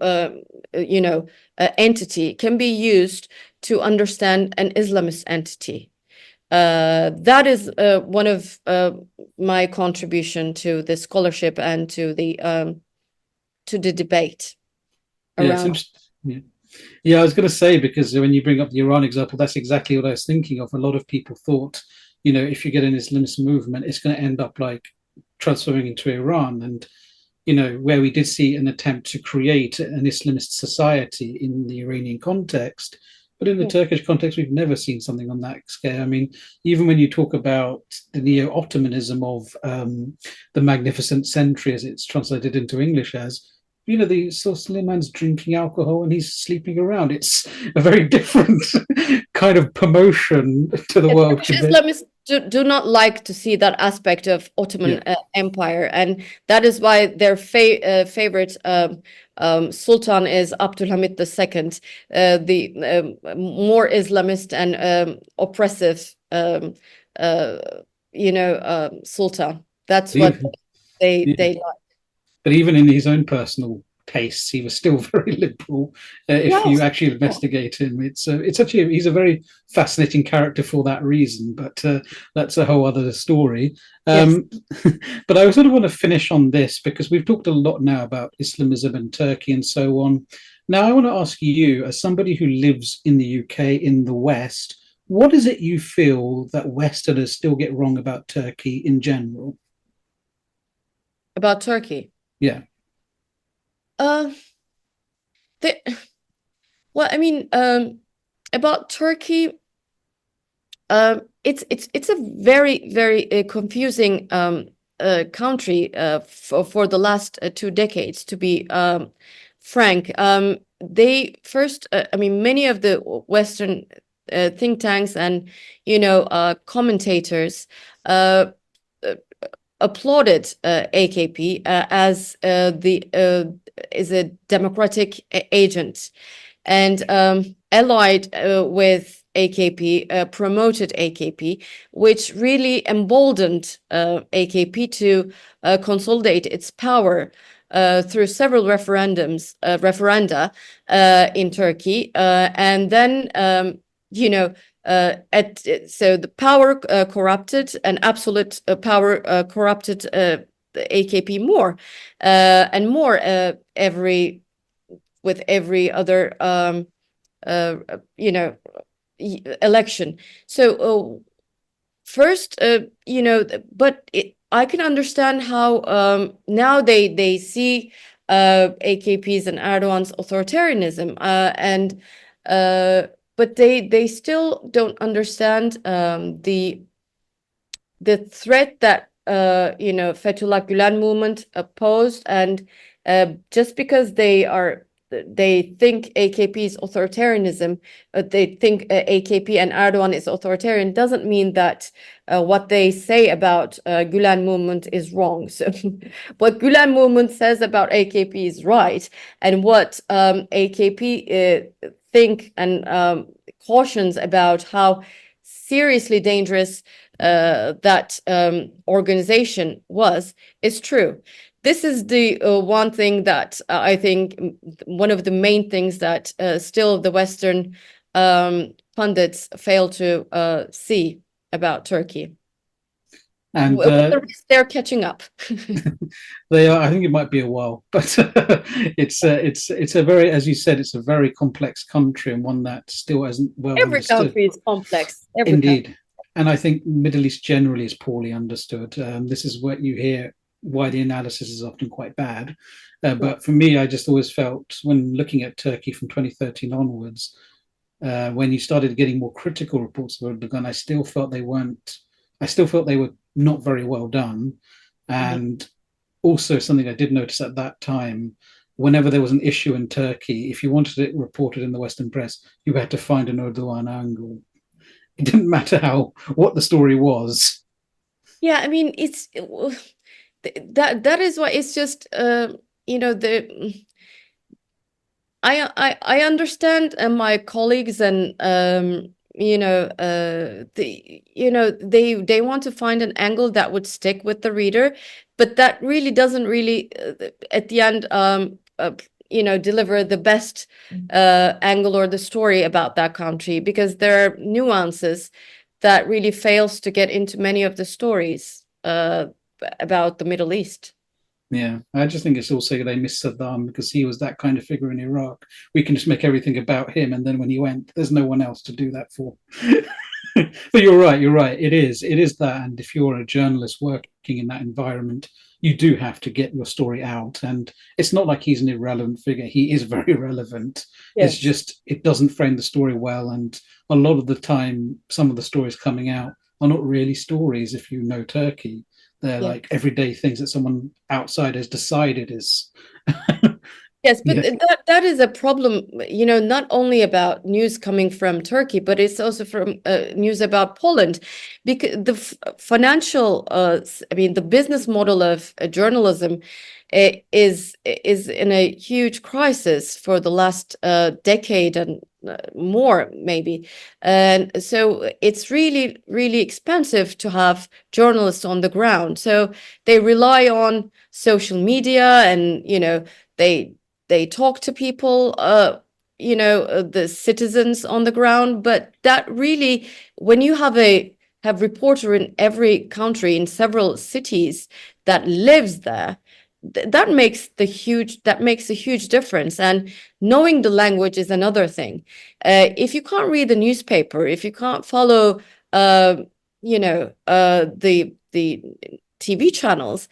entity can be used to understand an Islamist entity. That is one of my contribution to the scholarship and to the debate around. Yeah, I was going to say, because when you bring up the Iran example, that's exactly what I was thinking of. A lot of people thought, if you get an Islamist movement, it's going to end up like transforming into Iran. And where we did see an attempt to create an Islamist society in the Iranian context, But in the Turkish context, we've never seen something on that scale. I mean, even when you talk about the neo-Ottomanism of the Magnificent Century, as it's translated into English as, the Suleiman's drinking alcohol and he's sleeping around. It's a very different kind of promotion to the world. Islamists do not like to see that aspect of Ottoman Empire, and that is why their favorite Sultan is Abdulhamid II, the more Islamist and oppressive, Sultan. That's what they like. But even in his own personal tastes, he was still very liberal. If you actually investigate him, it's actually he's a very fascinating character for that reason. But that's a whole other story. But I sort of want to finish on this because we've talked a lot now about Islamism and Turkey and so on. Now I want to ask you, as somebody who lives in the UK in the West, what is it you feel that Westerners still get wrong about Turkey in general? About Turkey? Yeah. Well, I mean, about Turkey, it's a very, very confusing country for the last 2 decades, to be frank. They first, I mean, many of the Western think tanks and commentators applauded AKP as is a democratic agent, and allied with AKP, promoted AKP, which really emboldened AKP to consolidate its power through several referenda in Turkey, and then so the power corrupted, and absolute power corrupted the AKP more and more with every other election. So first, but I can understand how now they see AKP's and Erdogan's authoritarianism, but they still don't understand the threat that Fethullah Gülen movement posed, and just because they think AKP is authoritarianism, they think AKP and Erdogan is authoritarian, doesn't mean that what they say about Gülen movement is wrong. So what Gülen movement says about AKP is right, and what AKP think and cautions about how seriously dangerous that organization is true. This is the one thing that I think one of the main things that still the Western pundits fail to see about Turkey. And they're catching up. They are. I think it might be a while, but it's a very, as you said, it's a very complex country, and one that still isn't well understood. Every country is complex. Indeed. Country. And I think Middle East generally is poorly understood. This is what you hear, why the analysis is often quite bad. But for me, I just always felt, when looking at Turkey from 2013 onwards, when you started getting more critical reports of Erdogan, I still felt they were not very well done. And also something I did notice at that time, whenever there was an issue in Turkey, if you wanted it reported in the Western press, you had to find an Erdogan angle. It didn't matter what the story was. Yeah, I mean, it's that is why it's just I understand my colleagues, and they want to find an angle that would stick with the reader, but that really doesn't at the end deliver the best angle or the story about that country, because there are nuances that really fails to get into many of the stories about the Middle East. Yeah, I just think it's also they missed Saddam because he was that kind of figure in Iraq. We can just make everything about him, and then when he went, there's no one else to do that for. But you're right. It is that, and if you're a journalist working in that environment, you do have to get your story out. And it's not like he's an irrelevant figure. He is very relevant. Yes. It's just, it doesn't frame the story well. And a lot of the time, some of the stories coming out are not really stories. If you know Turkey, they're like everyday things that someone outside has decided is. Yes, but Yeah. that is a problem, not only about news coming from Turkey, but it's also from news about Poland, because the financial, the business model of journalism is in a huge crisis for the last decade and more, maybe. And so it's really, really expensive to have journalists on the ground. So they rely on social media, and they talk to people, the citizens on the ground. But that really, when you have reporter in every country, in several cities, that lives there, that makes a huge difference. And knowing the language is another thing. If you can't read the newspaper, if you can't follow, the TV channels,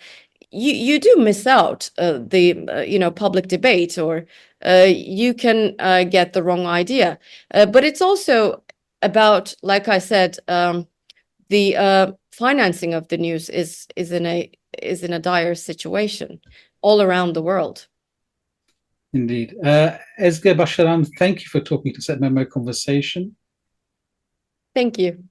you do miss out the public debate, or you can get the wrong idea. But it's also about, like I said, the financing of the news is in a dire situation all around the world. Indeed. Ezgi Basaran, thank you for talking to us at MEMO Conversation. Thank you.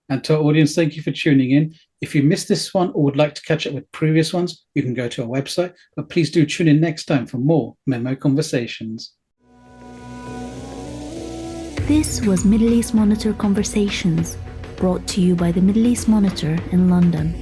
And to our audience, thank you for tuning in. If you missed this one or would like to catch up with previous ones, you can go to our website, but please do tune in next time for more MEMO Conversations. This was Middle East Monitor Conversations, brought to you by the Middle East Monitor in London.